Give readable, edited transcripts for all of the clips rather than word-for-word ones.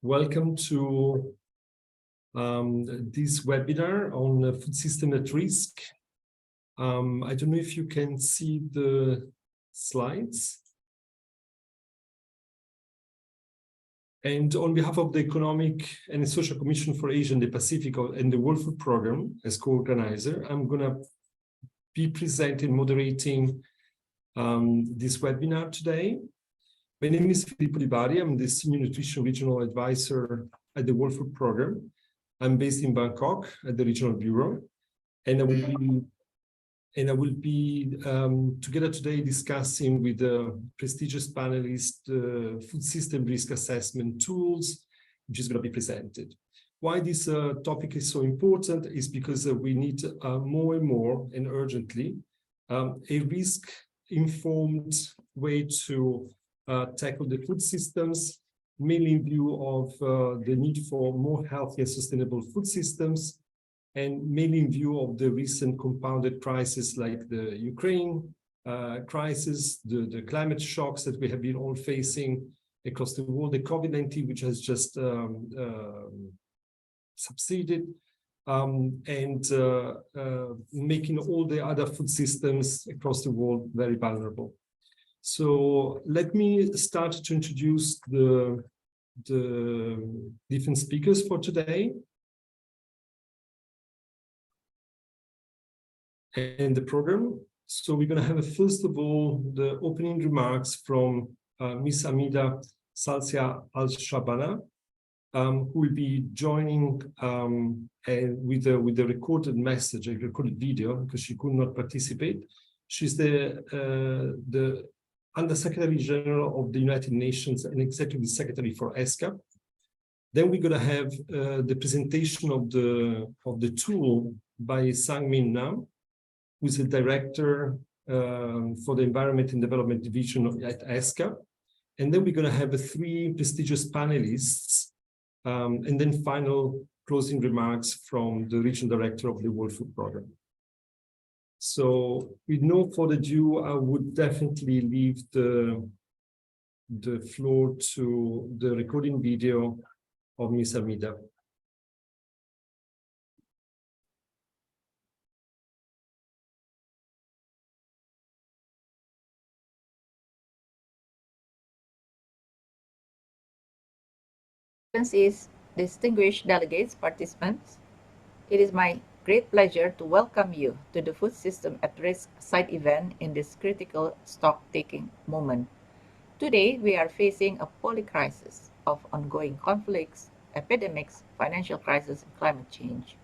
Welcome to this webinar on food system at risk. I don't know if you can see the slides. And on behalf of the Economic and Social Commission for Asia and the Pacific and the World Food Programme as co-organizer, I'm going to be presenting, moderating this webinar today. My name is Filippo Di Bari. I'm the Senior Nutrition Regional Advisor at the World Food Programme. I'm based in Bangkok at the Regional Bureau, and I will be together today discussing with the prestigious panelists the food system risk assessment tools, which is going to be presented. Why this topic is so important is because we need more and more and urgently a risk-informed way to tackle the food systems, mainly in view of the need for more healthy and sustainable food systems, and mainly in view of the recent compounded crises like the Ukraine crisis, the climate shocks that we have been all facing across the world, the COVID-19, which has just succeeded, and making all the other food systems across the world very vulnerable. So let me start to introduce the different speakers for today and the program. So we're going to have, first of all, the opening remarks from Ms. Amida Salsia Al-Shabana, who will be joining with a recorded message, a recorded video, because she could not participate. She's the Under-Secretary General of the United Nations and Executive Secretary for ESCAP. Then we're going to have the presentation of the tool by Sang-Min Nam, who is the Director for the Environment and Development Division at ESCAP. And then we're going to have three prestigious panelists, and then final closing remarks from the Regional Director of the World Food Programme. So with no further ado, I would definitely leave the floor to the recording video of Ms. Amida. Distinguished delegates, participants, it is my great pleasure to welcome you to the Food System at Risk side event in this critical stock-taking moment. Today, we are facing a polycrisis of ongoing conflicts, epidemics, financial crisis, and climate change,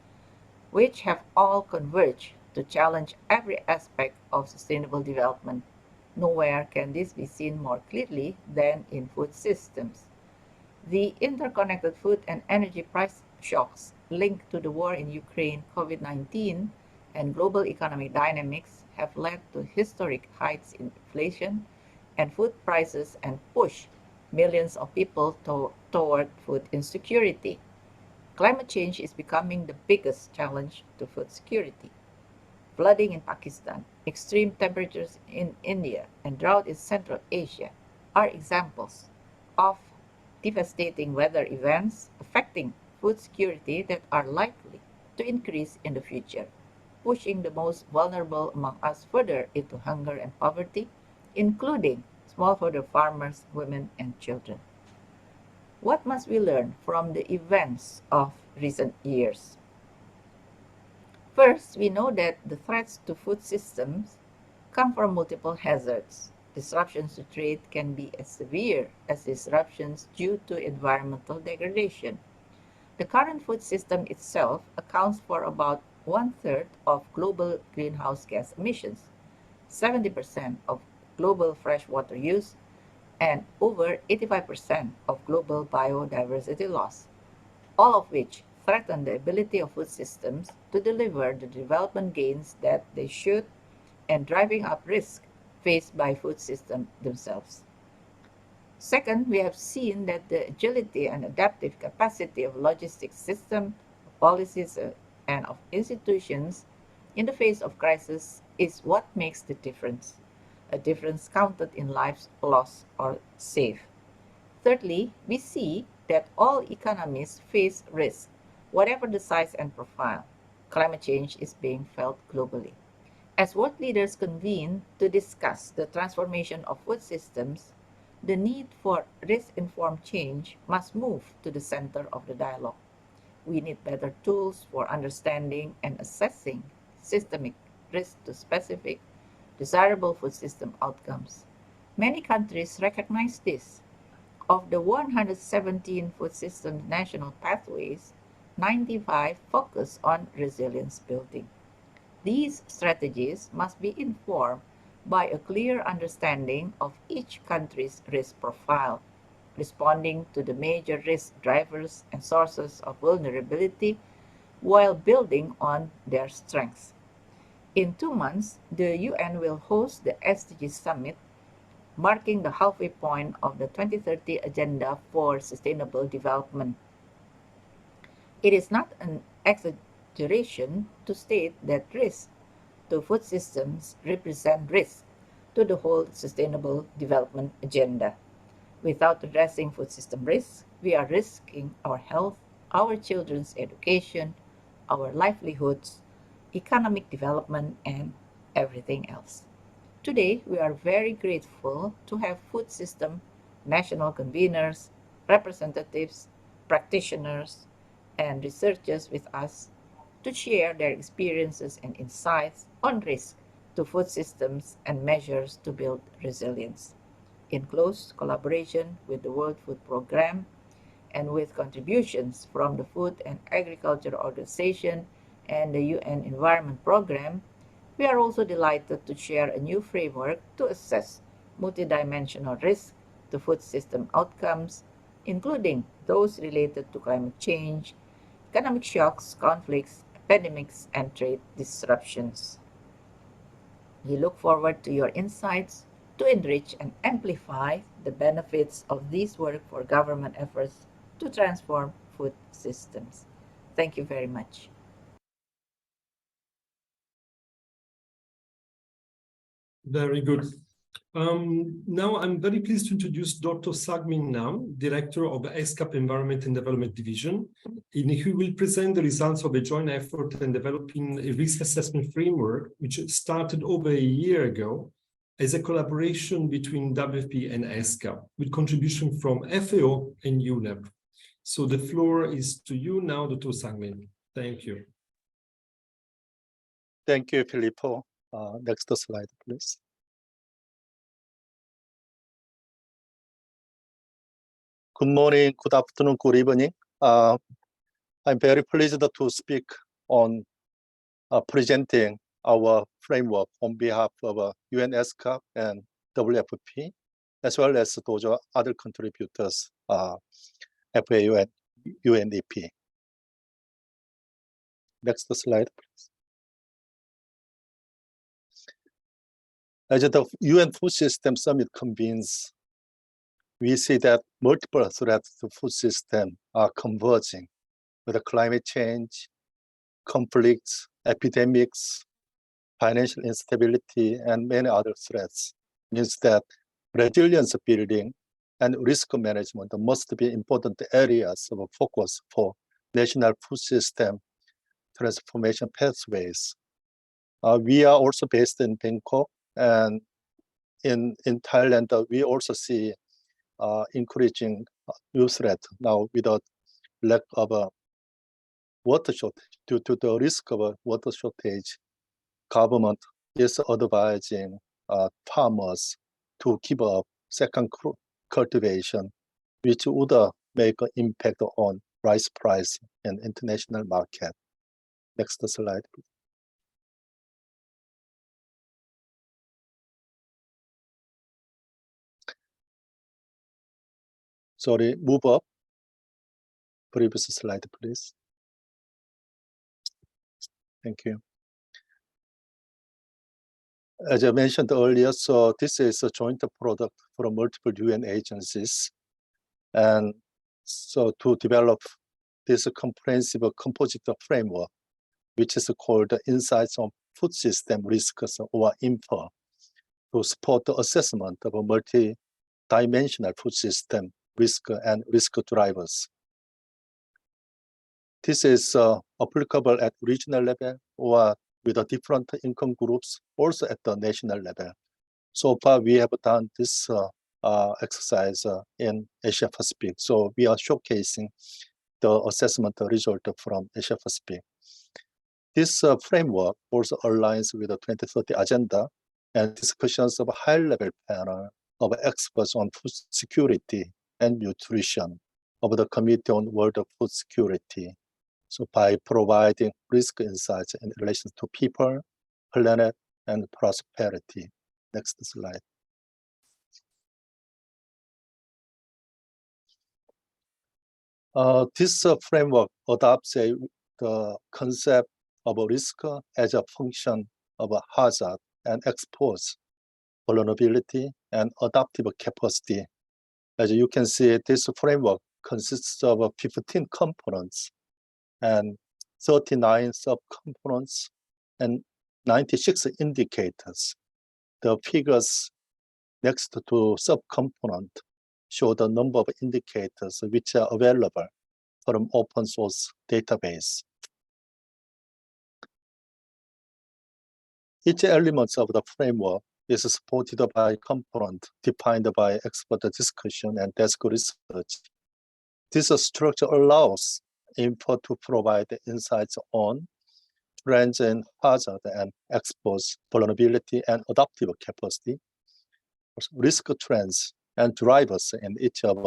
which have all converged to challenge every aspect of sustainable development. Nowhere can this be seen more clearly than in food systems. The interconnected food and energy price shocks linked to the war in Ukraine, COVID-19, and global economic dynamics have led to historic heights in inflation and food prices and pushed millions of people toward food insecurity. Climate change is becoming the biggest challenge to food security. Flooding in Pakistan, extreme temperatures in India, and drought in Central Asia are examples of devastating weather events affecting food security that are likely to increase in the future, pushing the most vulnerable among us further into hunger and poverty, including smallholder farmers, women, and children. What must we learn from the events of recent years? First, we know that the threats to food systems come from multiple hazards. Disruptions to trade can be as severe as disruptions due to environmental degradation. The current food system itself accounts for about 1/3 of global greenhouse gas emissions, 70% of global freshwater use, and over 85% of global biodiversity loss, all of which threaten the ability of food systems to deliver the development gains that they should, and driving up risk faced by food systems themselves. Second, we have seen that the agility and adaptive capacity of logistics systems, policies, and of institutions in the face of crisis is what makes the difference, a difference counted in lives lost or saved. Thirdly, we see that all economies face risk, whatever the size and profile. Climate change is being felt globally. As world leaders convene to discuss the transformation of food systems, the need for risk-informed change must move to the center of the dialogue. We need better tools for understanding and assessing systemic risk to specific, desirable food system outcomes. Many countries recognize this. Of the 117 food system national pathways, 95 focus on resilience building. These strategies must be informed by a clear understanding of each country's risk profile, responding to the major risk drivers and sources of vulnerability while building on their strengths. In 2 months, the UN will host the SDG Summit, marking the halfway point of the 2030 Agenda for Sustainable Development. It is not an exaggeration to state that risks to food systems represent risk to the whole Sustainable Development Agenda. Without addressing food system risks, we are risking our health, our children's education, our livelihoods, economic development, and everything else. Today, we are very grateful to have food system national conveners, representatives, practitioners, and researchers with us to share their experiences and insights on risk to food systems and measures to build resilience. In close collaboration with the World Food Programme and with contributions from the Food and Agriculture Organization and the UN Environment Programme, we are also delighted to share a new framework to assess multidimensional risks to food system outcomes, including those related to climate change, economic shocks, conflicts, epidemics, and trade disruptions. We look forward to your insights to enrich and amplify the benefits of this work for government efforts to transform food systems. Thank you very much. Very good. Now I'm very pleased to introduce Dr. Sagmin Nam, Director of the ESCAP Environment and Development Division, who will present the results of a joint effort in developing a risk assessment framework, which started over a year ago as a collaboration between WFP and ESCAP, with contribution from FAO and UNEP. So the floor is to you now, Dr. Sagmin. Thank you. Thank you, Filippo. Next slide, please. Good morning, good afternoon, good evening. I'm very pleased to speak on presenting our framework on behalf of UNESCAP and WFP, as well as those other contributors, FAO and UNDP. Next slide, please. As the UN Food System Summit convenes, we see that multiple threats to food system are converging with climate change, conflicts, epidemics, financial instability, and many other threats. Means that resilience building and risk management must be important areas of focus for national food system transformation pathways. We are also based in Bangkok, and in Thailand, we also see increasing new threat now with a lack of water shortage. Due to the risk of a water shortage, government is advising farmers to give up second cultivation, which would make an impact on rice price and international market. Next slide, please. Sorry, move up. Previous slide, please. Thank you. As I mentioned earlier, so this is a joint product from multiple UN agencies. And so to develop this comprehensive composite framework, which is called the Insights on Food System Risks, or INFA, to support the assessment of a multi-dimensional food system risk and risk drivers. This is applicable at regional level or with the different income groups, also at the national level. So far, we have done this exercise in Asia Pacific. So we are showcasing the assessment result from Asia Pacific. This framework also aligns with the 2030 agenda and discussions of a high-level panel of experts on food security and nutrition of the Committee on World Food Security. So by providing risk insights in relation to people, planet, and prosperity. Next slide. This framework adopts the concept of a risk as a function of a hazard and expose vulnerability and adaptive capacity. As you can see, this framework consists of 15 components and 39 subcomponents and 96 indicators. The figures next to subcomponent show the number of indicators which are available from open source database. Each element of the framework is supported by a component defined by expert discussion and desk research. This structure allows info to provide insights on trends in hazard and expose vulnerability and adaptive capacity, risk trends and drivers in each of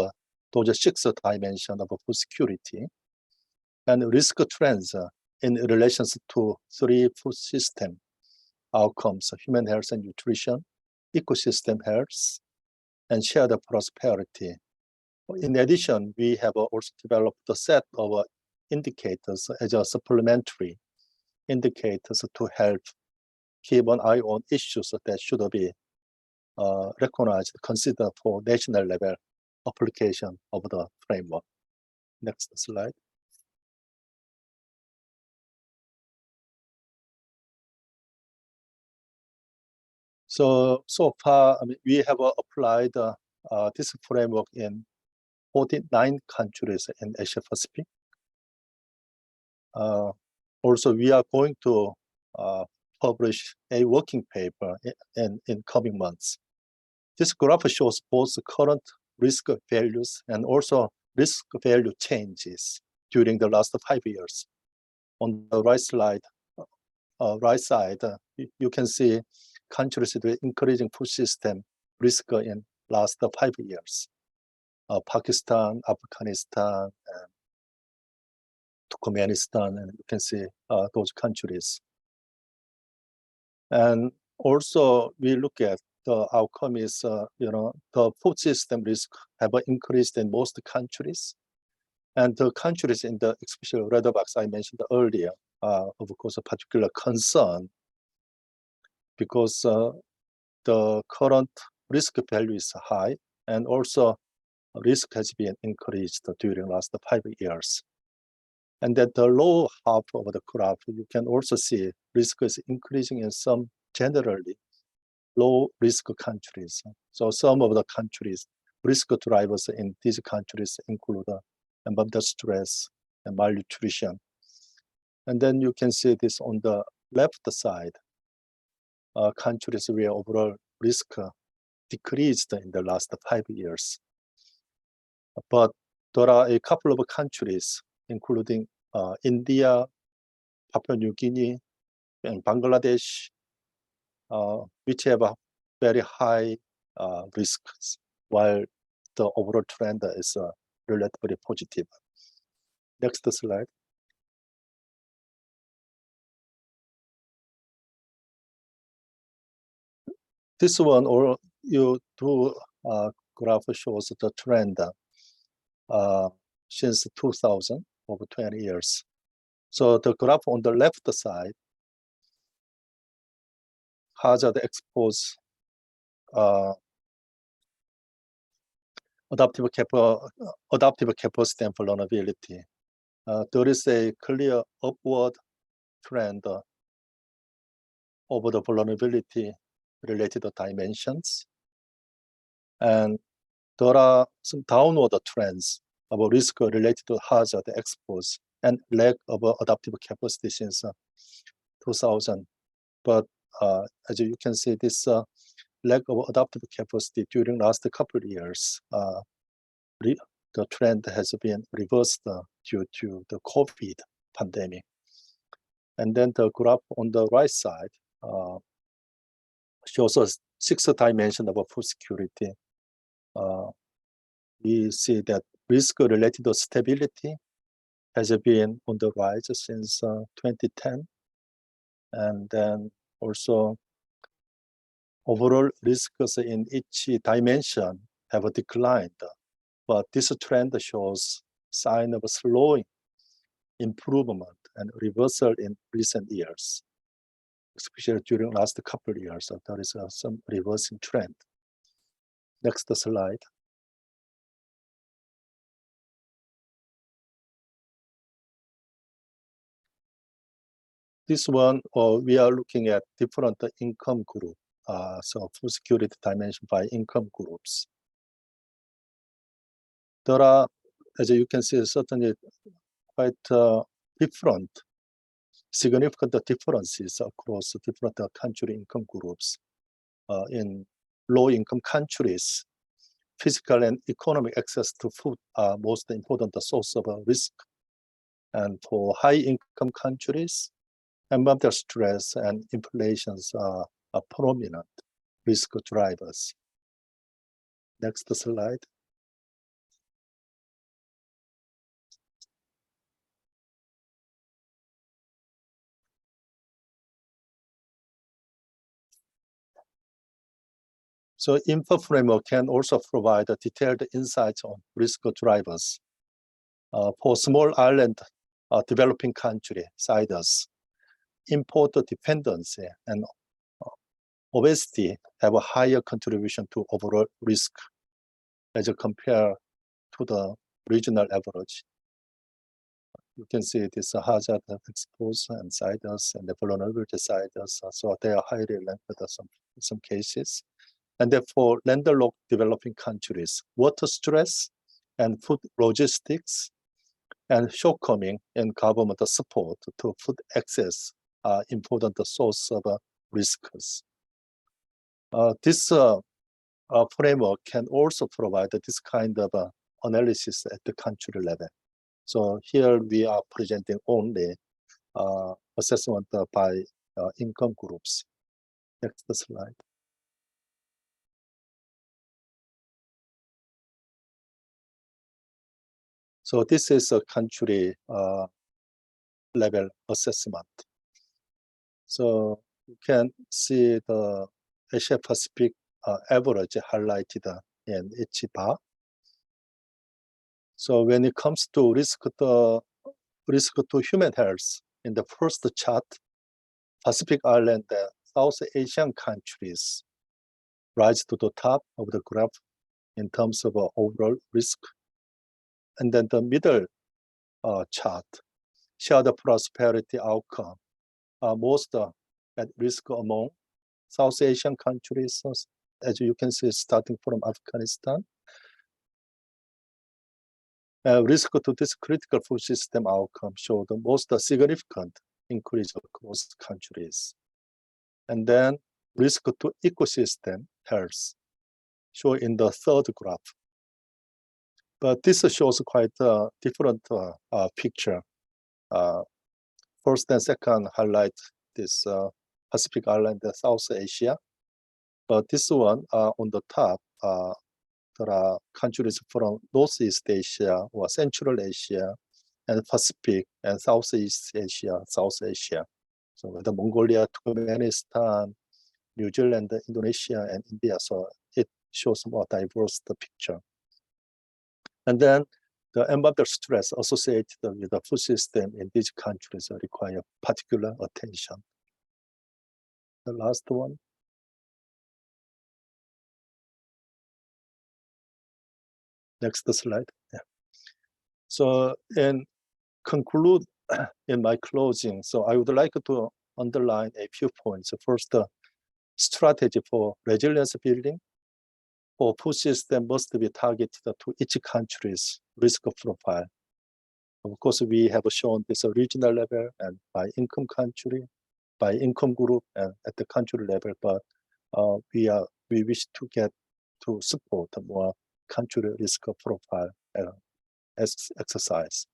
those 6 dimensions of food security, and risk trends in relation to 3 food system outcomes: human health and nutrition, ecosystem health, and shared prosperity. In addition, we have also developed a set of indicators as a supplementary indicators to help keep an eye on issues that should be recognized, considered for national level application of the framework. Next slide. So far, we have applied this framework in 49 countries in Asia Pacific. Also, we are going to publish a working paper in coming months. This graph shows both current risk values and also risk value changes during the last 5 years. On the right side, you can see countries with increasing food system risk in last 5 years. Pakistan, Afghanistan, and Turkmenistan, and you can see those countries. And also we look at the outcome is, the food system risk have increased in most countries. And the countries in the especially red box I mentioned earlier are, of course, a particular concern because the current risk value is high, and also risk has been increased during the last 5 years. And at the low half of the graph, you can also see risk is increasing in some generally low risk countries. So some of the countries, risk drivers in these countries include environmental stress and malnutrition. And then you can see this on the left side, countries where overall risk decreased in the last 5 years. But there are a couple of countries, including India, Papua New Guinea, and Bangladesh, which have a very high risks, while the overall trend is relatively positive. Next slide. This one, or you do graph shows the trend since 2000, over 20 years. So the graph on the left side, hazard expose adaptive capacity and vulnerability. There is a clear upward trend over the vulnerability related dimensions. And there are some downward trends of risk related to hazard exposed and lack of adaptive capacity since 2000. But as you can see, this lack of adaptive capacity during last couple of years, the trend has been reversed due to the COVID pandemic. And then the graph on the right side shows us 6 dimensions of food security. We see that risk related to stability has been on the rise since 2010. And then also overall risks in each dimension have declined. But this trend shows sign of slowing improvement and reversal in recent years, especially during last couple of years. So there is some reversing trend. Next slide. This one, we are looking at different income group. So food security dimension by income groups. There are, as you can see, certainly quite different, significant differences across different country income groups. In low-income countries, physical and economic access to food are most important source of risk. And for high-income countries, environmental stress and inflations are prominent risk drivers. Next slide. So info framework can also provide detailed insights on risk drivers. For small island developing country, CIDRs, import dependency and obesity have a higher contribution to overall risk as compared to the regional average. You can see this hazard exposed and CIDRs and the vulnerability CIDRs, so they are highly linked in some cases. And therefore, landlocked developing countries, water stress and food logistics and shortcoming in government support to food access are important source of risks. This framework can also provide this kind of analysis at the country level. So here we are presenting only assessment by income groups. Next slide. So this is a country level assessment. So you can see the Asia Pacific average highlighted in each bar. So when it comes to risk to human health, in the first chart, Pacific Island, South Asian countries rise to the top of the graph in terms of overall risk. And then the middle chart, shared prosperity outcome, are most at risk among South Asian countries, as you can see, starting from Afghanistan. Risk to this critical food system outcome show the most significant increase across countries. And then risk to ecosystem health show in the third graph. But this shows quite a different picture. First and second highlight this Pacific Island, South Asia. But this one on the top, there are countries from Northeast Asia or Central Asia and Pacific and Southeast Asia, South Asia. So the Mongolia, Turkmenistan, New Zealand, Indonesia, and India. So it shows more diverse picture. And then the environmental stress associated with the food system in these countries require particular attention. The last one. Next slide. Yeah. So in conclude, in my closing, so I would like to underline a few points. First, strategy for resilience building. for food system must be targeted to each country's risk profile. Of course, we have shown this regional level and by income country, by income group, and at the country level. But we wish to get to support more country risk profile exercise.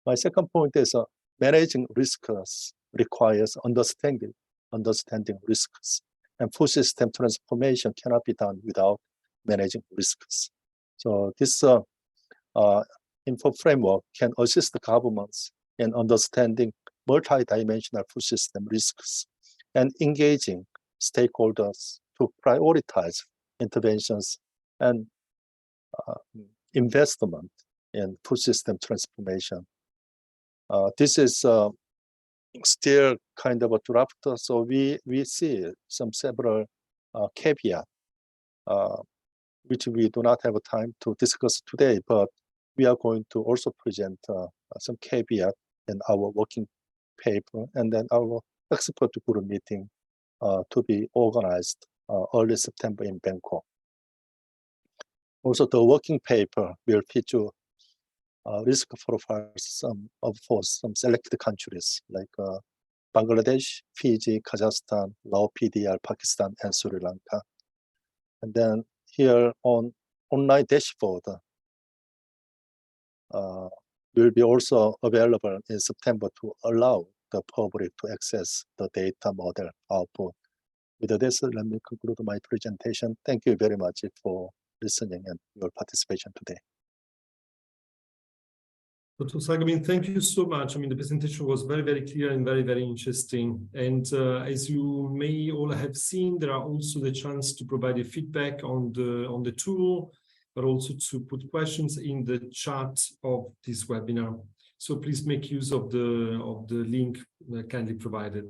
My second point is managing risks requires understanding risks, and food system transformation cannot be done without managing risks. So this info framework can assist the governments in understanding multidimensional food system risks and engaging stakeholders to prioritize interventions and investment in food system transformation. This is still kind of a draft, so we see several caveats, which we do not have time to discuss today, but we are going to also present some caveat in our working paper, and then our expert group meeting to be organized early September in Bangkok. Also, the working paper will feature risk profiles for some selected countries like Bangladesh, Fiji, Kazakhstan, Laos, PDR, Pakistan, and Sri Lanka. And then here on online dashboard will be also available in September to allow the public to access the data model output. With this, let me conclude my presentation. Thank you very much for listening and your participation today. Dr. Sagamin, thank you so much. I mean, the presentation was very, very clear and very, very interesting. And as you may all have seen, there are also the chance to provide a feedback on the tool, but also to put questions in the chat of this webinar. So please make use of the link kindly provided.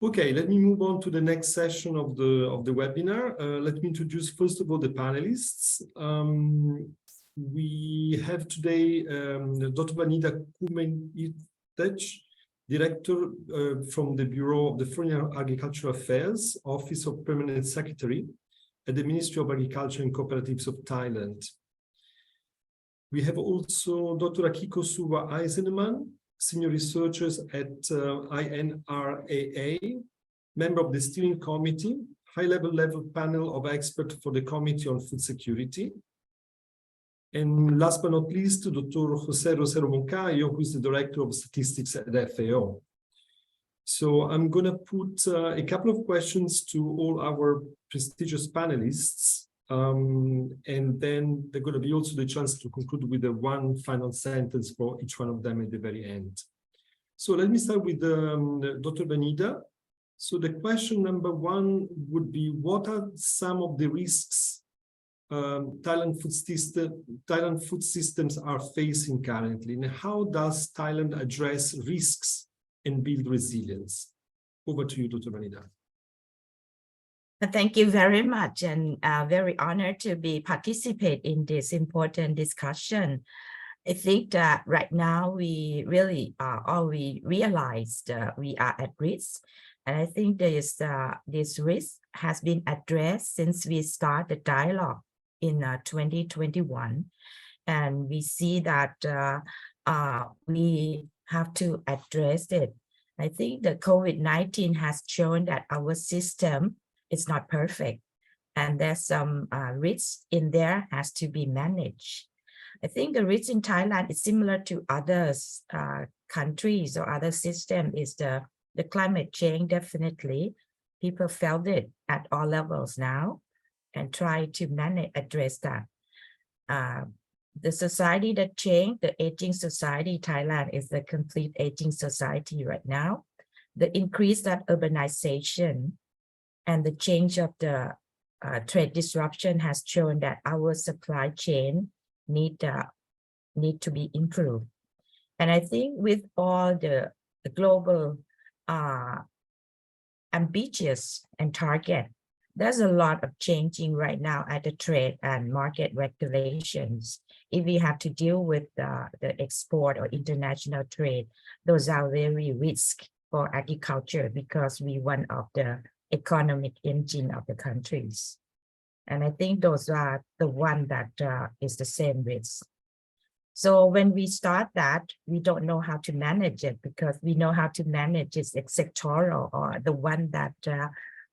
Okay, let me move on to the next session of the webinar. Let me introduce first of all the panelists. We have today Dr. Vanida Kumenitech, Director from the Bureau of the Foreign Agricultural Affairs, Office of Permanent Secretary at the Ministry of Agriculture and Cooperatives of Thailand. We have also Dr. Akiko Suva Eisenman, Senior Researchers at INRAA, member of the Steering Committee, high-level panel of experts for the Committee on Food Security. And last but not least, Dr. Jose Rosero Moncayo, who is the Director of Statistics at the FAO. So I'm going to put a couple of questions to all our prestigious panelists, and then there's going to be also the chance to conclude with one final sentence for each one of them at the very end. So let me start with Dr. Vanida. So the question number one would be, what are some of the risks Thailand food systems are facing currently, and how does Thailand address risks and build resilience? Over to you, Dr. Vanida. Thank you very much, and very honored to participate in this important discussion. I think that right now we really we realized we are at risk, and I think this risk has been addressed since we started the dialogue in 2021, and we see that we have to address it. I think the COVID-19 has shown that our system is not perfect, and there's some risks in there has to be managed. I think the risk in Thailand is similar to other countries or other systems. Is the climate change. Definitely, people felt it at all levels now, and try to address that. The society that changed, the aging society, Thailand is the complete aging society right now. The increase of urbanization and the change of the trade disruption has shown that our supply chain need to be improved. And I think with all the global ambitious and target, there's a lot of changing right now at the trade and market regulations. If we have to deal with the export or international trade, those are very risky for agriculture because we one of the economic engine of the countries. And I think those are the one that is the same risk. So when we start that, we don't know how to manage it because we know how to manage it sectoral or the one that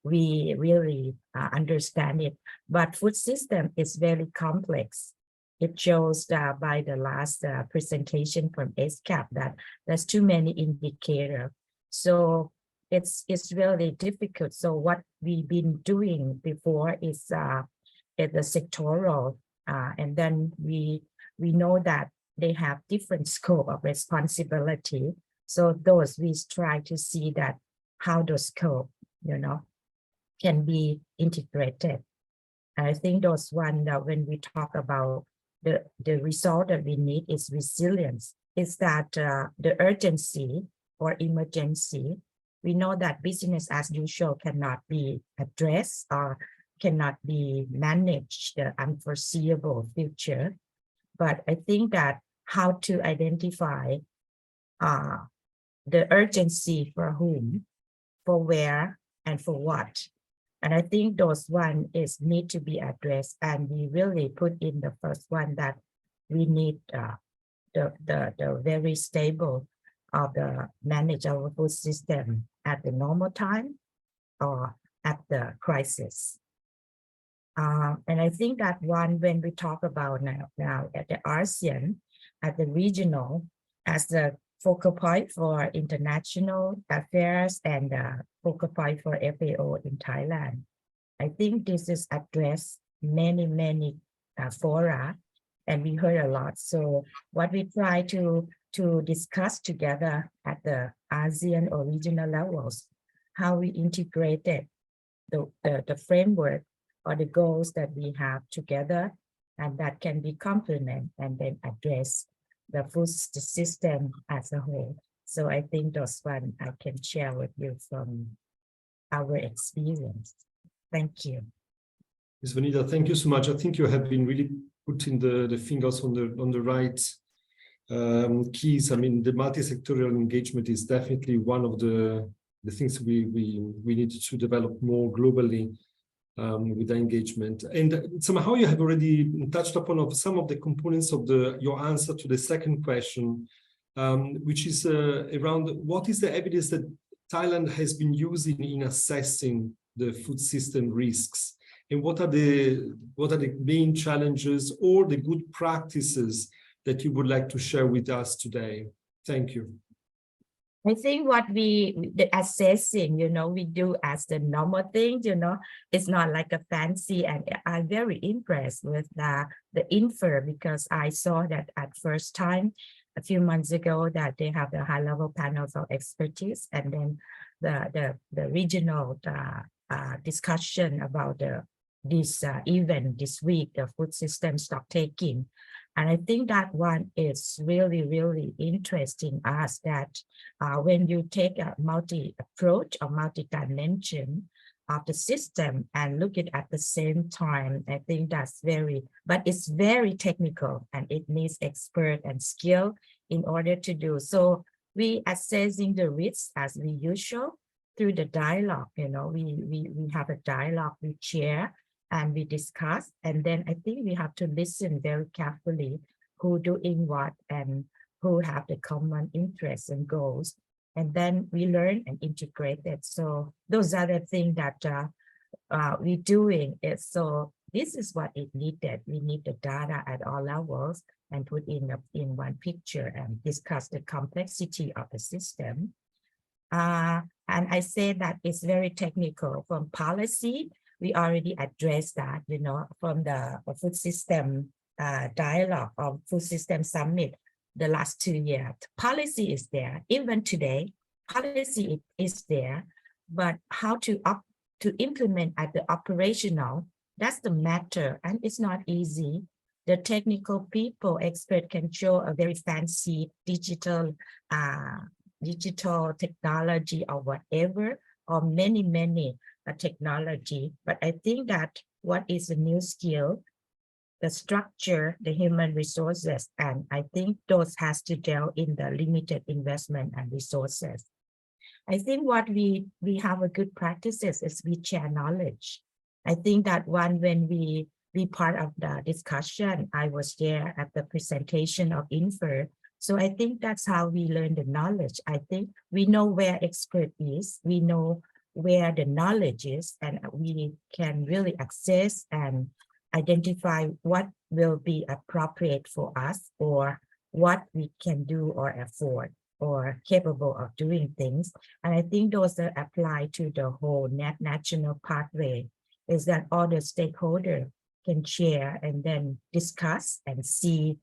we really understand it. But food system is very complex. It shows by the last presentation from ESCAP that there's too many indicators. So it's really difficult. So what we've been doing before is the sectoral, and then we know that they have different scope of responsibility. So those we try to see that how those scope, can be integrated. And I think those one that when we talk about the result that we need is resilience, is that the urgency or emergency, we know that business as usual cannot be addressed or cannot be managed the unforeseeable future. But I think that how to identify the urgency for whom, for where, and for what. And I think those one is need to be addressed. And we really put in the first one that we need the very stable of the manage our food system at the normal time or at the crisis. And I think that one, when we talk about now at the ASEAN, at the regional, as the focal point for international affairs and focal point for FAO in Thailand, I think this is addressed many fora, and we heard a lot. So what we try to discuss together at the ASEAN or regional levels, how we integrated the framework or the goals that we have together, and that can be complement and then address the food system as a whole. So I think those one I can share with you from our experience. Thank you. Ms. Vanita, thank you so much. I think you have been really putting the fingers on the right keys. I mean, the multi-sectorial engagement is definitely one of the things we need to develop more globally with the engagement. And somehow you have already touched upon some of the components of your answer to the second question, which is around what is the evidence that Thailand has been using in assessing the food system risks, and what are the main challenges or the good practices that you would like to share with us today? Thank you. I think what the assessing, we do as the normal things, it's not like a fancy, and I'm very impressed with the info, because I saw that at first time a few months ago that they have the high level panels of expertise, and then the regional discussion about this event this week, the food system stock taking. And I think that one is really interesting us that when you take a multi-approach or multi-dimension of the system and look at the same time, I think that's but it's very technical, and it needs expert and skill in order to do. So we assessing the risks as we usual through the dialogue, we have a dialogue, we share, and we discuss, and then I think we have to listen very carefully who doing what and who have the common interests and goals, and then we learn and integrate it. So those are the things that we're doing. So this is what it needed. We need the data at all levels and put in one picture and discuss the complexity of the system. And I say that it's very technical. From policy, we already addressed that, from the food system dialogue or food system summit the last 2 years. Policy is there. Even today, policy is there, but how to implement at the operational, that's the matter, and it's not easy. The technical people, expert can show a very fancy digital technology or whatever, or many technology. But I think that what is a new skill, the structure, the human resources, and I think those has to deal in the limited investment and resources. I think what we have a good practices is we share knowledge. I think that one, when we be part of the discussion, I was there at the presentation of INFER. So I think that's how we learn the knowledge. I think we know where expert is, we know where the knowledge is, and we can really access and identify what will be appropriate for us, or what we can do or afford or capable of doing things. And I think those that apply to the whole national pathway, is that all the stakeholders can share and then discuss and see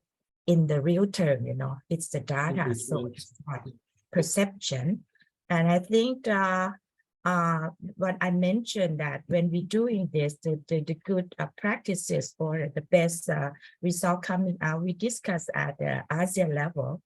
in the real term, you know, it's the data, so it's not perception. And I think what I mentioned, that when we're doing this, the good practices or the best result coming out, we discuss at the ASEAN level.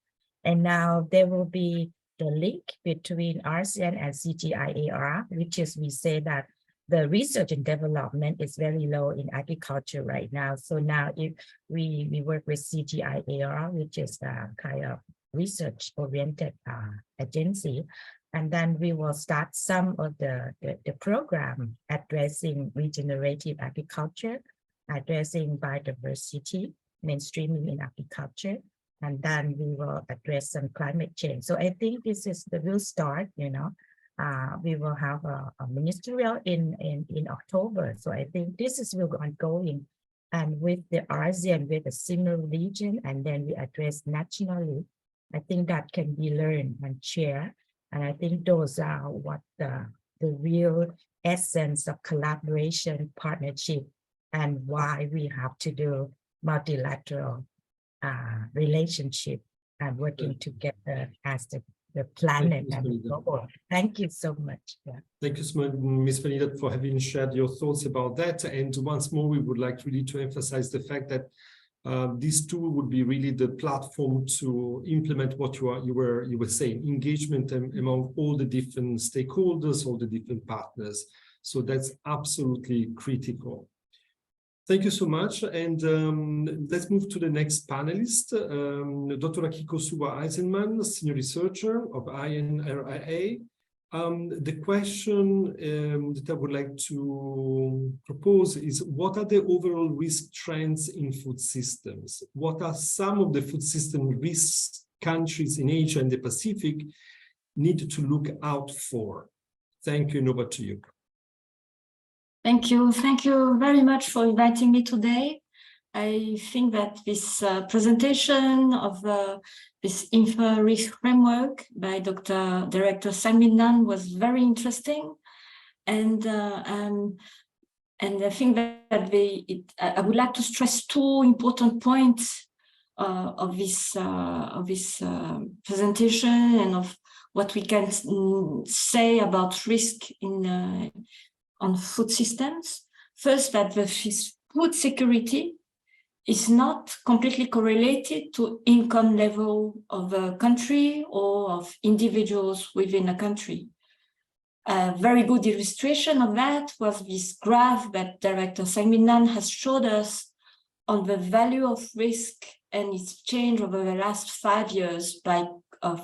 And now there will be the link between ASEAN and CGIAR, which is, we say that the research and development is very low in agriculture right now. So now if we work with CGIAR, which is a kind of research-oriented agency, and then we will start some of the program addressing regenerative agriculture, addressing biodiversity, mainstreaming in agriculture, and then we will address some climate change. So I think this is the real start, you know. We will have a ministerial in October. So I think this is really ongoing. And with the ASEAN, with a similar region, and then we address nationally, I think that can be learned and shared. And I think those are what the real essence of collaboration, partnership, and why we have to do multilateral relationship and working together as the planet and the global. Thank you so much. Yeah. Thank you so much, Ms. Vanita, for having shared your thoughts about that. And once more, we would like really to emphasize the fact that this tool would be really the platform to implement what you were saying, engagement among all the different stakeholders, all the different partners. So that's absolutely critical. Thank you so much. And let's move to the next panelist, Dr. Akiko Suwa-Eisenman, Senior Researcher of INRIA. The question that I would like to propose is, what are the overall risk trends in food systems? What are some of the food system risks countries in Asia and the Pacific need to look out for? Thank you, and over to you. Thank you. Thank you very much for inviting me today. I think that this presentation of this info risk framework by Director Sang-Min Nan was very interesting, and I think that I would like to stress two important points of this presentation, and of what we can say about risk on food systems. First, that the food security is not completely correlated to income level of a country or of individuals within a country. A very good illustration of that was this graph that Director Sang-Min Nan has showed us on the value of risk and its change over the last 5 years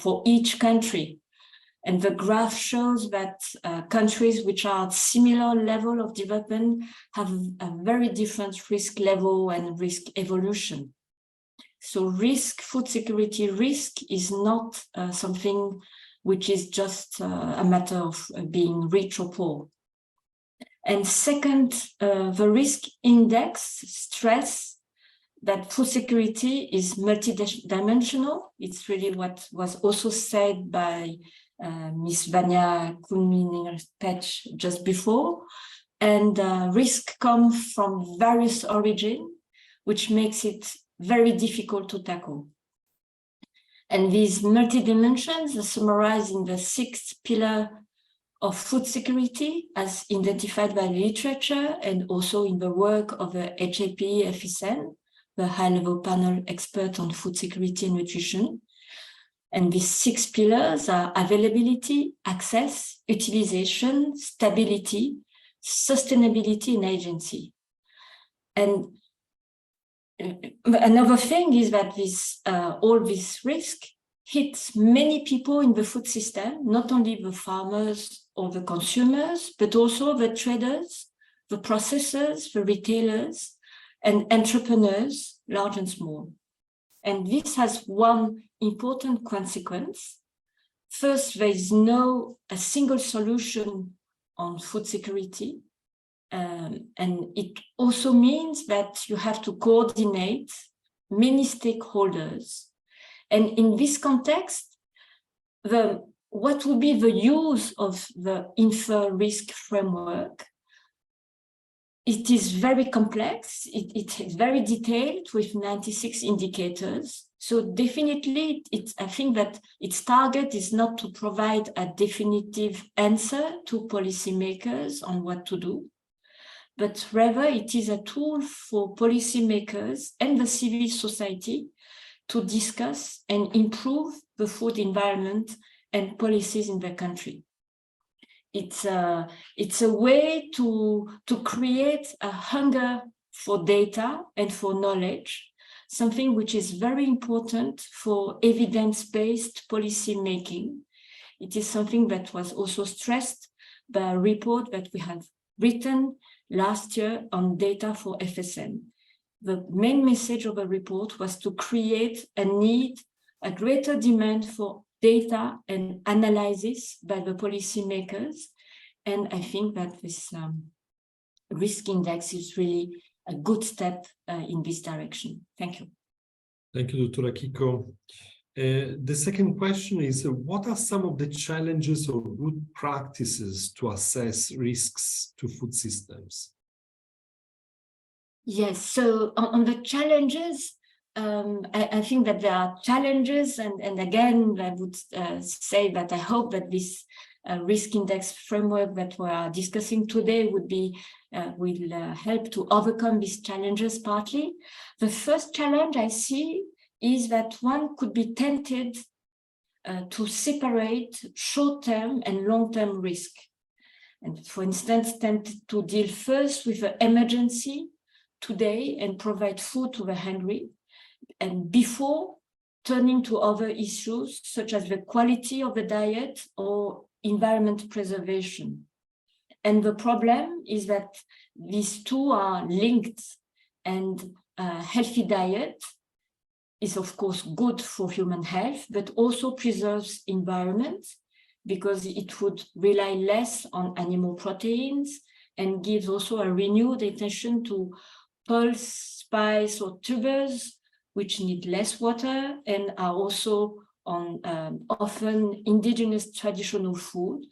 for each country. And the graph shows that countries which are at similar level of development have a very different risk level and risk evolution. So food security risk is not something which is just a matter of being rich or poor. And second, the risk index stress that food security is multidimensional. It's really what was also said by Ms. Vanya Kunmin-Pech just before, and risk comes from various origins, which makes it very difficult to tackle. And these multi-dimensions are summarized in the 6th pillar of food security as identified by the literature, and also in the work of the HAP-FSN, the high-level panel expert on food security and nutrition. And these 6 pillars are availability, access, utilization, stability, sustainability, and agency. And another thing is that all this risk hits many people in the food system, not only the farmers or the consumers, but also the traders, the processors, the retailers, and entrepreneurs, large and small. And this has one important consequence. First, there is no a single solution on food security. And it also means that you have to coordinate many stakeholders. And in this context, what will be the use of the infer-risk framework? It is very complex, it is very detailed with 96 indicators. So definitely, I think that its target is not to provide a definitive answer to policymakers on what to do, but rather it is a tool for policymakers and the civil society to discuss and improve the food environment and policies in their country. It's a way to create a hunger for data and for knowledge, something which is very important for evidence-based policy making. It is something that was also stressed by a report that we have written last year on data for FSN. The main message of the report was to create a need, a greater demand for data and analysis by the policymakers. And I think that this risk index is really a good step in this direction. Thank you. Thank you, Dr. Akiko. The second question is, what are some of the challenges or good practices to assess risks to food systems? Yes, so on the challenges, I think that there are challenges, and again, I would say that I hope that this risk index framework that we are discussing today will help to overcome these challenges partly. The first challenge I see is that one could be tempted to separate short-term and long-term risk. And for instance, tempted to deal first with the emergency today and provide food to the hungry, and before turning to other issues such as the quality of the diet or environment preservation. And the problem is that these two are linked, and a healthy diet is of course good for human health, but also preserves environment because it would rely less on animal proteins and gives also a renewed attention to pulse, spice, or tubers, which need less water and are also on often indigenous traditional food.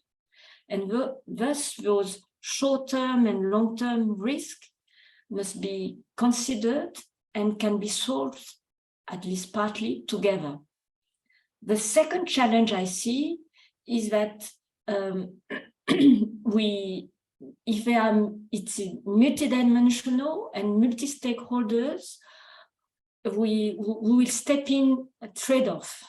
And thus those short-term and long-term risks must be considered and can be solved at least partly together. The second challenge I see is that it's multidimensional and multi-stakeholders, we will step in a trade-off.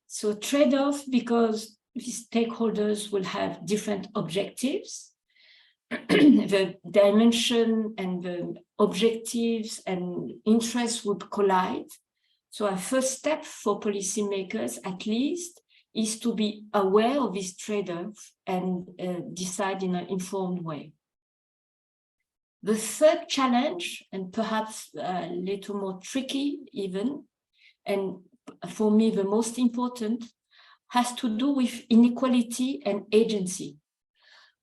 So trade-off because these stakeholders will have different objectives. The dimension and the objectives and interests would collide. So our first step for policymakers, at least, is to be aware of this trade-off and decide in an informed way. The third challenge, and perhaps a little more tricky even, and for me the most important, has to do with inequality and agency.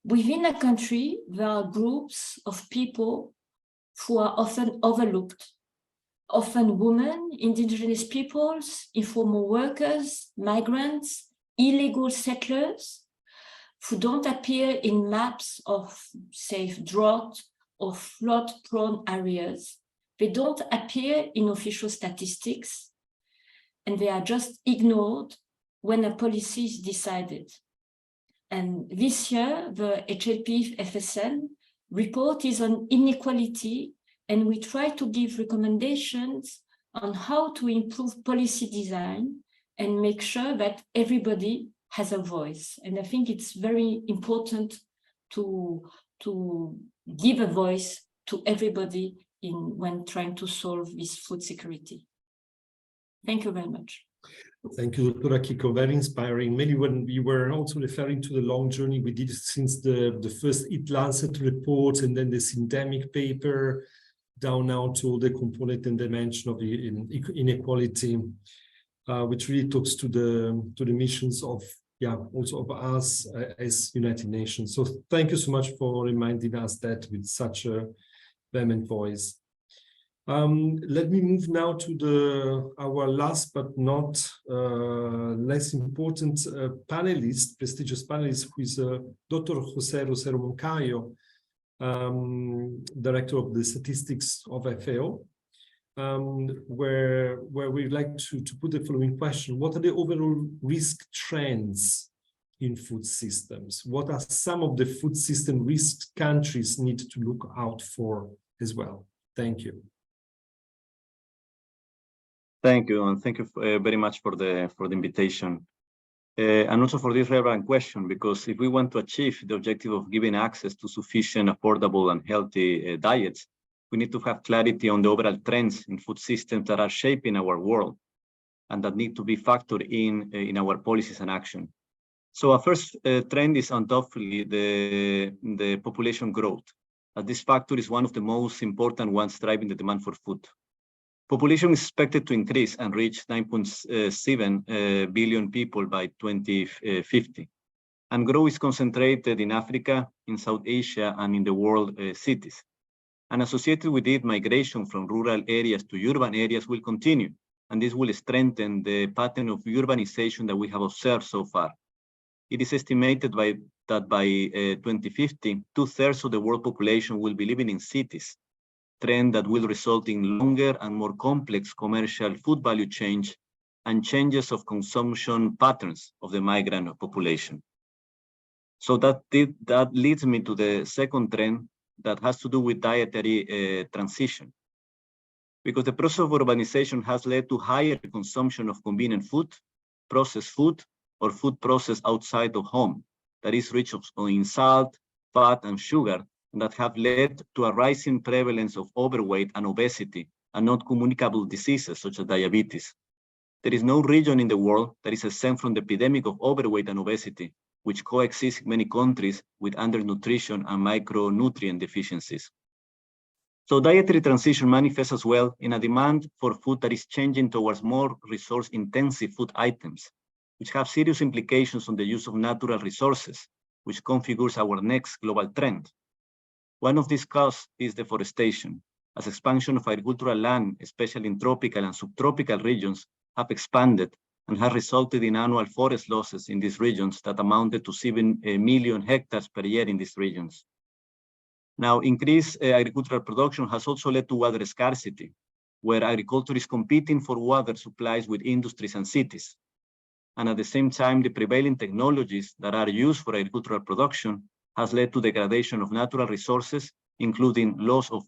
Within a country, there are groups of people who are often overlooked, often women, indigenous peoples, informal workers, migrants, illegal settlers, who don't appear in maps of, say, drought or flood-prone areas. They don't appear in official statistics, and they are just ignored when a policy is decided. And this year, the HLP FSN report is on inequality, and we try to give recommendations on how to improve policy design and make sure that everybody has a voice. And I think it's very important to give a voice to everybody when trying to solve this food security. Thank you very much. Thank you, Dr. Akiko. Very inspiring. Maybe when we were also referring to the long journey we did since the first Eat Lancet report and then the syndemic paper, down now to the component and dimension of the inequality, which really talks to the missions of also of us as United Nations. So thank you so much for reminding us that with such a vehement voice. Let me move now to our last but not less important panelist, prestigious panelist, who is Dr. José Rosero Moncayo, Director of the Statistics of FAO, where we'd like to put the following question: what are the overall risk trends in food systems? What are some of the food system risks countries need to look out for as well? Thank you. Thank you, and thank you very much for the invitation, and also for this relevant question, because if we want to achieve the objective of giving access to sufficient, affordable, and healthy diets, we need to have clarity on the overall trends in food systems that are shaping our world, and that need to be factored in our policies and action. So our first trend is undoubtedly the population growth. This factor is one of the most important ones driving the demand for food. Population is expected to increase and reach 9.7 billion people by 2050. And growth is concentrated in Africa, in South Asia, and in the world cities. And associated with it, migration from rural areas to urban areas will continue. And this will strengthen the pattern of urbanization that we have observed so far. It is estimated that by 2050, 2/3 of the world population will be living in cities, trend that will result in longer and more complex commercial food value chain and changes of consumption patterns of the migrant population. So that leads me to the second trend that has to do with dietary transition. Because the process of urbanization has led to higher consumption of convenient food, processed food, or food processed outside of home, that is rich in salt, fat, and sugar, and that have led to a rising prevalence of overweight and obesity and non-communicable diseases such as diabetes. There is no region in the world that is exempt from the epidemic of overweight and obesity, which coexist in many countries with undernutrition and micronutrient deficiencies. So dietary transition manifests as well in a demand for food that is changing towards more resource-intensive food items, which have serious implications on the use of natural resources, which configures our next global trend. One of these causes is deforestation, as expansion of agricultural land, especially in tropical and subtropical regions, have expanded and has resulted in annual forest losses in these regions that amounted to 7 million hectares per year in these regions. Now, increased agricultural production has also led to water scarcity, where agriculture is competing for water supplies with industries and cities. And at the same time, the prevailing technologies that are used for agricultural production has led to degradation of natural resources, including loss of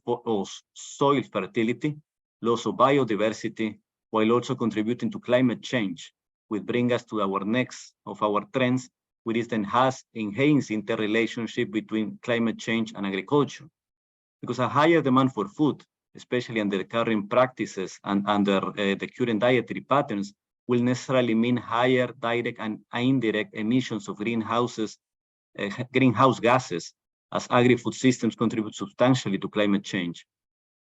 soil fertility, loss of biodiversity, while also contributing to climate change, which brings us to our next of our trends, which is the enhanced interrelationship between climate change and agriculture. Because a higher demand for food, especially under the current practices and under the current dietary patterns, will necessarily mean higher direct and indirect emissions of greenhouse gases, as agri-food systems contribute substantially to climate change.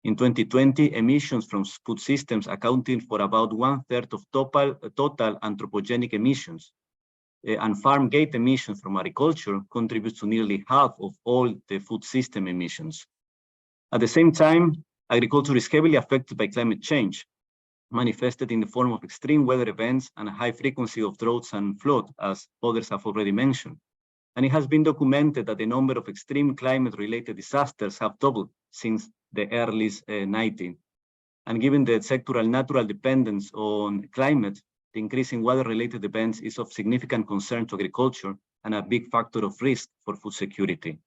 In 2020, emissions from food systems accounted for about 1/3 of total anthropogenic emissions, and farm gate emissions from agriculture contributes to nearly half of all the food system emissions. At the same time, agriculture is heavily affected by climate change, manifested in the form of extreme weather events and a high frequency of droughts and flood, as others have already mentioned. And it has been documented that the number of extreme climate-related disasters have doubled since the early 19th. And given the sectoral natural dependence on climate, the increase in weather-related events is of significant concern to agriculture and a big factor of risk for food security.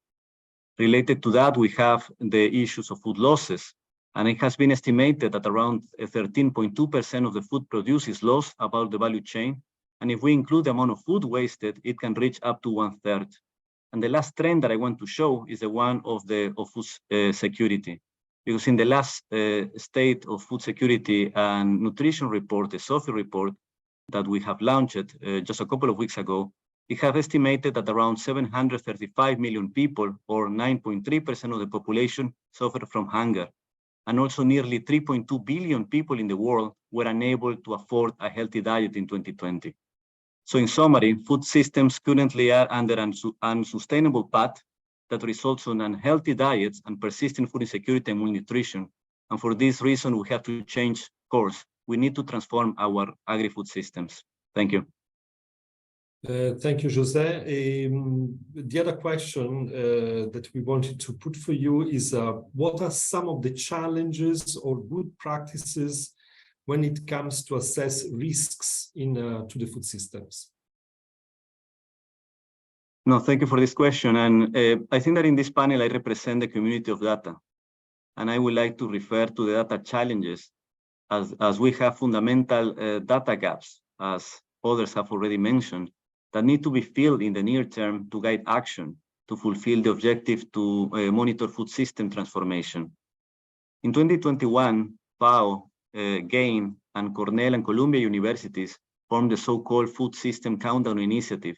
Related to that, we have the issues of food losses, and it has been estimated that around 13.2% of the food produced is lost about the value chain. And if we include the amount of food wasted, it can reach up to 1/3. And the last trend that I want to show is the one of food security. Because in the last State of Food Security and Nutrition report, the SOFI report, that we have launched just a couple of weeks ago, it has estimated that around 735 million people, or 9.3% of the population, suffer from hunger. And also nearly 3.2 billion people in the world were unable to afford a healthy diet in 2020. So in summary, food systems currently are under an unsustainable path that results in unhealthy diets and persistent food insecurity and malnutrition. And for this reason, we have to change course. We need to transform our agri-food systems. Thank you. Thank you, Jose. The other question that we wanted to put for you is, what are some of the challenges or good practices when it comes to assess risks to the food systems? No, thank you for this question. And I think that in this panel, I represent the community of data. And I would like to refer to the data challenges as we have fundamental data gaps, as others have already mentioned, that need to be filled in the near term to guide action to fulfill the objective to monitor food system transformation. In 2021, FAO, GAIN, and Cornell and Columbia universities formed the so-called Food System Countdown Initiative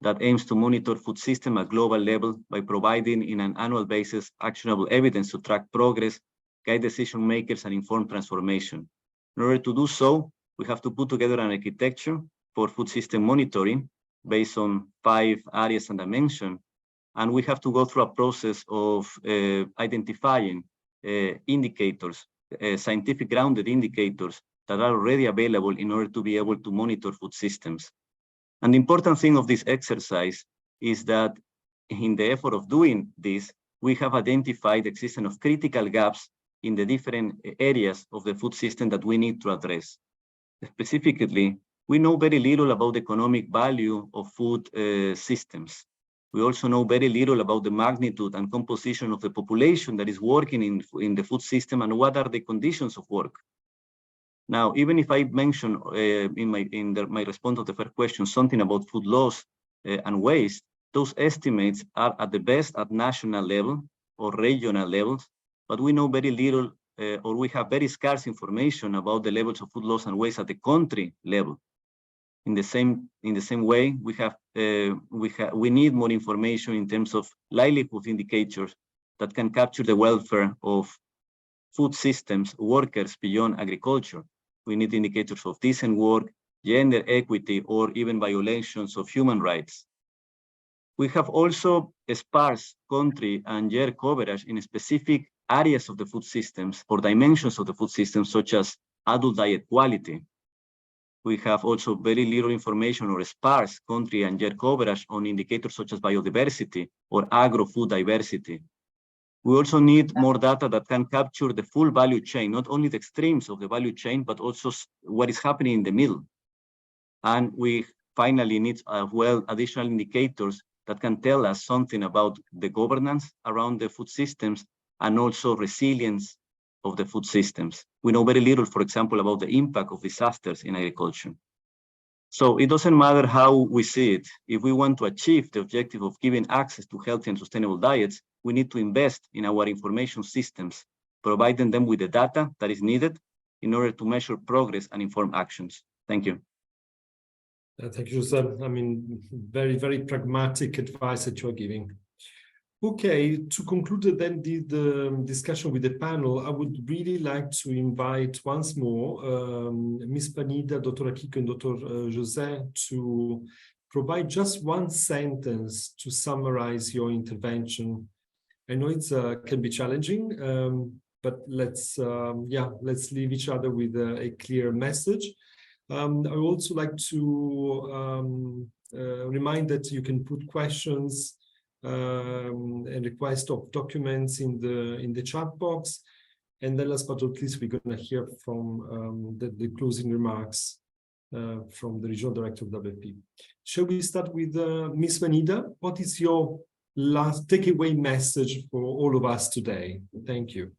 that aims to monitor food system at global level by providing in an annual basis actionable evidence to track progress, guide decision makers, and inform transformation. In order to do so, we have to put together an architecture for food system monitoring based on 5 areas and dimensions, and we have to go through a process of identifying indicators, scientific grounded indicators that are already available in order to be able to monitor food systems. And the important thing of this exercise is that in the effort of doing this, we have identified the existence of critical gaps in the different areas of the food system that we need to address. Specifically, we know very little about the economic value of food systems. We also know very little about the magnitude and composition of the population that is working in the food system and what are the conditions of work. Now, even if I mention in my response to the first question something about food loss and waste, those estimates are at the best at national level or regional levels, but we know very little or we have very scarce information about the levels of food loss and waste at the country level. In the same way, we need more information in terms of livelihood indicators that can capture the welfare of food systems workers beyond agriculture. We need indicators of decent work, gender equity, or even violations of human rights. We have also sparse country and year coverage in specific areas of the food systems or dimensions of the food system, such as adult diet quality. We have also very little information or sparse country and year coverage on indicators such as biodiversity or agro-food diversity. We also need more data that can capture the full value chain, not only the extremes of the value chain, but also what is happening in the middle. And we finally need additional indicators that can tell us something about the governance around the food systems and also resilience of the food systems. We know very little, for example, about the impact of disasters in agriculture. So it doesn't matter how we see it. If we want to achieve the objective of giving access to healthy and sustainable diets, we need to invest in our information systems, providing them with the data that is needed in order to measure progress and inform actions. Thank you. Thank you, Jose. I mean, very, very pragmatic advice that you're giving. Okay, to conclude then the discussion with the panel, I would really like to invite once more Ms. Panida, Dr. Akiko, and Dr. Jose to provide just one sentence to summarize your intervention. I know it can be challenging, but let's leave each other with a clear message. I would also like to remind that you can put questions and request of documents in the chat box. And then last but not least, we're going to hear from the closing remarks from the Regional Director of WFP. Shall we start with Ms. Panida? What is your last takeaway message for all of us today? Thank you.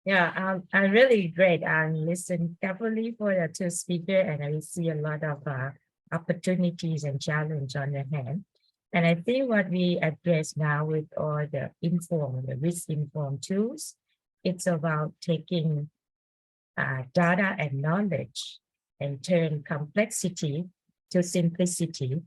Yeah, I'm really great. I listened carefully for the two speakers, and I see a lot of opportunities and challenges on the hand. And I think what we address now with all the risk-informed tools, it's about taking data and knowledge and turn complexity to simplicity.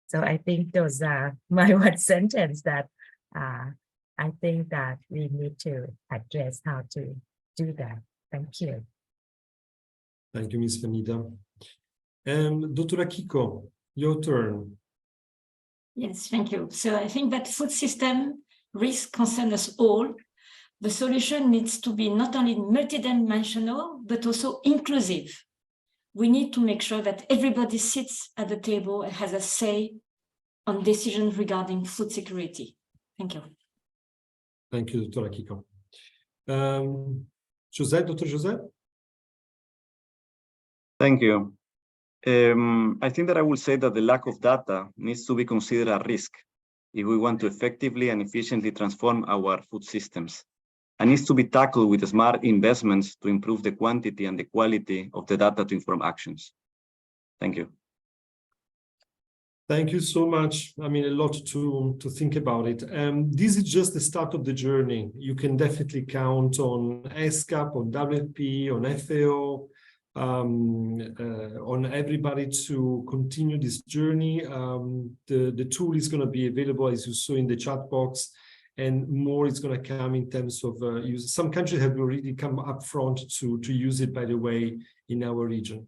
So I think those are my one sentence that I think that we need to address how to do that. Thank you. Thank you, Ms. Vanita. Dr. Akiko, your turn. Yes, thank you. So I think that food system risk concern us all. The solution needs to be not only multidimensional, but also inclusive. We need to make sure that everybody sits at the table and has a say on decisions regarding food security. Thank you. Thank you, Dr. Akiko. José, Dr. José? Thank you. I think that I will say that the lack of data needs to be considered a risk if we want to effectively and efficiently transform our food systems, and needs to be tackled with smart investments to improve the quantity and the quality of the data to inform actions. Thank you. Thank you so much. I mean, a lot to think about it. This is just the start of the journey. You can definitely count on ESCAP, on WFP, on FAO, on everybody to continue this journey. The tool is going to be available, as you saw in the chat box, and more is going to come in terms of use. Some countries have already come up front to use it, by the way, in our region.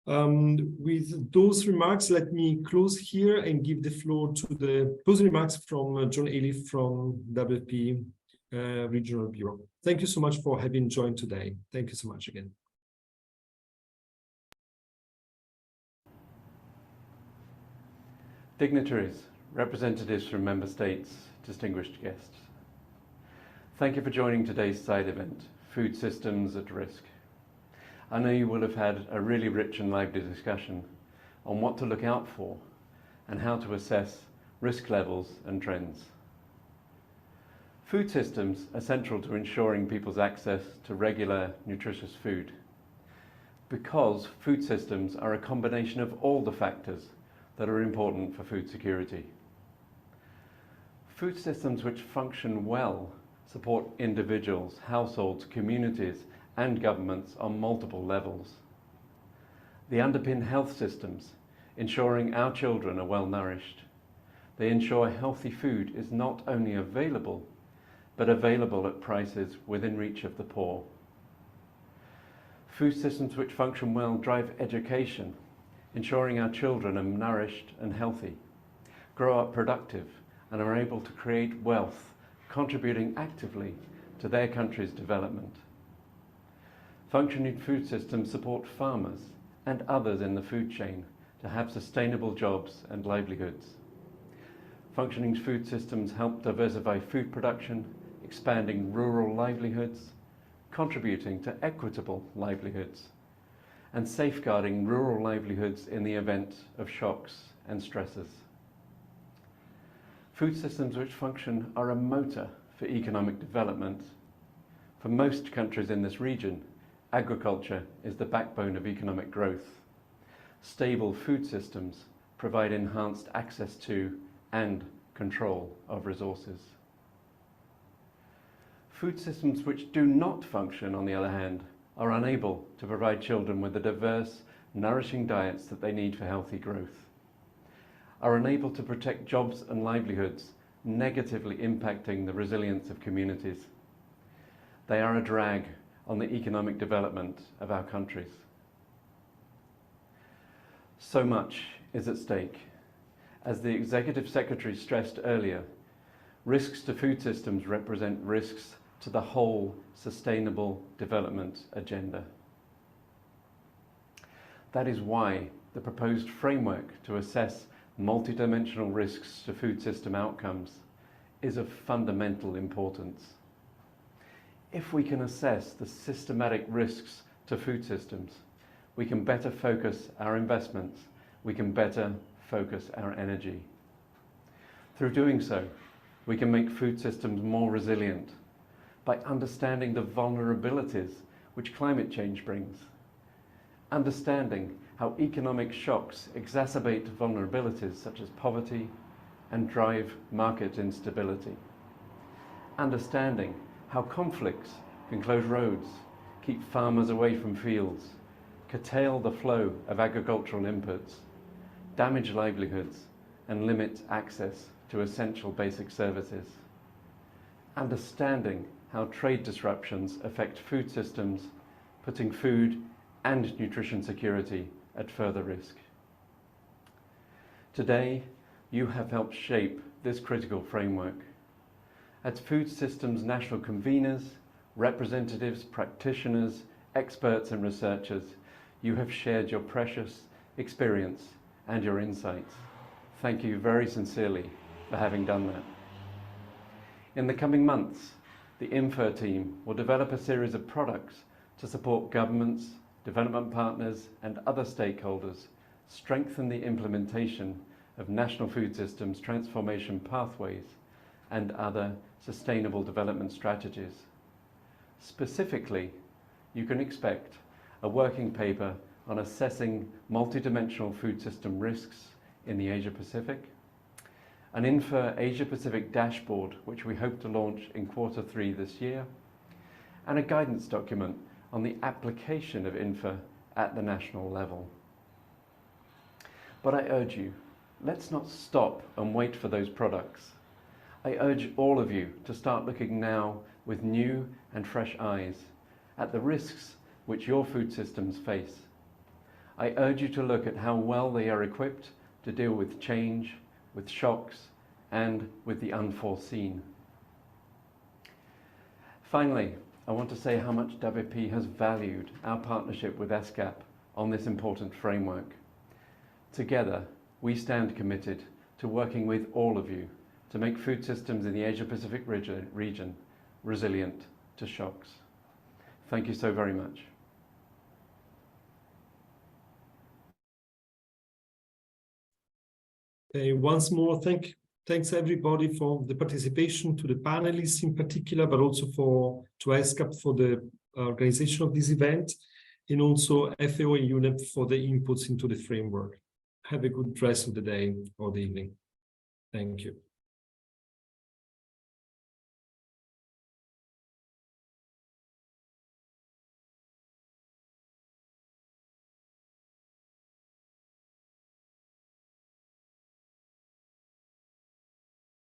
With those remarks, let me close here and give the floor to the closing remarks from John Elif from WFP Regional Bureau. Thank you so much for having joined today. Thank you so much again. Dignitaries, representatives from member states, distinguished guests. Thank you for joining today's side event, Food Systems at Risk. I know you will have had a really rich and lively discussion on what to look out for and how to assess risk levels and trends. Food systems are central to ensuring people's access to regular, nutritious food, because food systems are a combination of all the factors that are important for food security. Food systems which function well support individuals, households, communities, and governments on multiple levels. They underpin health systems, ensuring our children are well nourished. They ensure healthy food is not only available, but available at prices within reach of the poor. Food systems which function well drive education, ensuring our children are nourished and healthy, grow up productive, and are able to create wealth, contributing actively to their country's development. Functioning food systems support farmers and others in the food chain to have sustainable jobs and livelihoods. Functioning food systems help diversify food production, expanding rural livelihoods, contributing to equitable livelihoods, and safeguarding rural livelihoods in the event of shocks and stresses. Food systems which function are a motor for economic development. For most countries in this region, agriculture is the backbone of economic growth. Stable food systems provide enhanced access to and control of resources. Food systems which do not function, on the other hand, are unable to provide children with the diverse, nourishing diets that they need for healthy growth, are unable to protect jobs and livelihoods, negatively impacting the resilience of communities. They are a drag on the economic development of our countries. So much is at stake. As the Executive Secretary stressed earlier, risks to food systems represent risks to the whole sustainable development agenda. That is why the proposed framework to assess multidimensional risks to food system outcomes is of fundamental importance. If we can assess the systematic risks to food systems, we can better focus our investments, we can better focus our energy. Through doing so, we can make food systems more resilient by understanding the vulnerabilities which climate change brings, understanding how economic shocks exacerbate vulnerabilities such as poverty and drive market instability, understanding how conflicts can close roads, keep farmers away from fields, curtail the flow of agricultural inputs, damage livelihoods, and limit access to essential basic services. Understanding how trade disruptions affect food systems, putting food and nutrition security at further risk. Today, you have helped shape this critical framework. As food systems national conveners, representatives, practitioners, experts and researchers, you have shared your precious experience and your insights. Thank you very sincerely for having done that. In the coming months, the INFER team will develop a series of products to support governments, development partners and other stakeholders strengthen the implementation of national food systems transformation pathways and other sustainable development strategies. Specifically, you can expect a working paper on assessing multidimensional food system risks in the Asia-Pacific, an INFER Asia-Pacific dashboard, which we hope to launch in Q3 this year, and a guidance document on the application of INFER at the national level. But I urge you, let's not stop and wait for those products. I urge all of you to start looking now with new and fresh eyes at the risks which your food systems face. I urge you to look at how well they are equipped to deal with change, with shocks, and with the unforeseen. Finally, I want to say how much WP has valued our partnership with ESCAP on this important framework. Together, we stand committed to working with all of you to make food systems in the Asia-Pacific region resilient to shocks. Thank you so very much. Once more, thanks everybody for the participation, to the panelists in particular, but also to ESCAP for the organization of this event, and also FAO and UNEP for the inputs into the framework. Have a good rest of the day or the evening. Thank you.